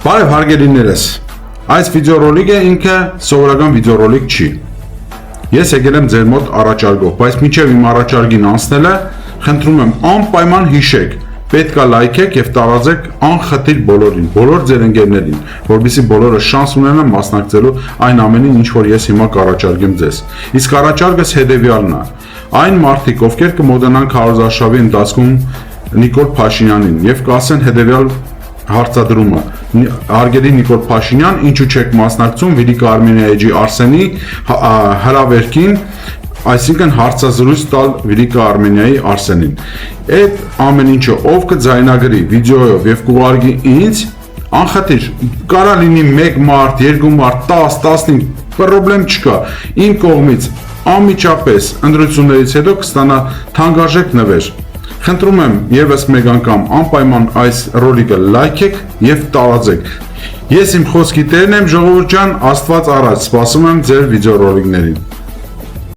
Բարև հարգելիներս, այս վիդեորոլիկը ինքը սովորական վիդեորոլիկ չի։ Ես եկել եմ ձեր մոտ առաջարկով, բայց մինչև իմ առաջարկին անցնելը, խնդրում եմ անպայման հիշեք, պետք է լայքեք եւ տարածեք անխտիր բոլորին, բոլոր ձեր ընկերներին, որովհետեւ բոլորը շանս ունենան մասնակցելու այն ամենին, ինչ որ ես հիմա կառաջարկեմ ձեզ։ Իսկ առաջարկս հետեւյալն է. այն մարդիկ, ովքեր կմոտենան քարոզարշավի ընթացքում Նիկոլ Փաշինյանին եւ կասեն հետեւյալ հարցադրումը. Հարգելի Նիկոլ Փաշինյան, ինչու չեք մասնակցում Վիլիկա Արմենիայի Արսենի հրավերքին, այսինքն հարցազրույց տալ Վիլիկա Արմենիայի Արսենին։ Այդ ամեն ինչը ով կձայնագրի վիդեոյով եւ կուղարկի ինձ, անխտիր, կարա լինի 1 մարդ, 2 մարդ, 10, 15, պրոբլեմ չկա։ Իմ կողմից անմիջապես ընտրություններից հետո կստանա թանկարժեք նվեր։ Խնդրում եմ եւս մեկ անգամ անպայման այս ռոլիկը լայքեք եւ տարածեք։ Ես իմ խոսքի տերն եմ, ժողովուրդ ջան, Աստված առաջ, սպասում եմ ձեր վիդեորոլիկներին։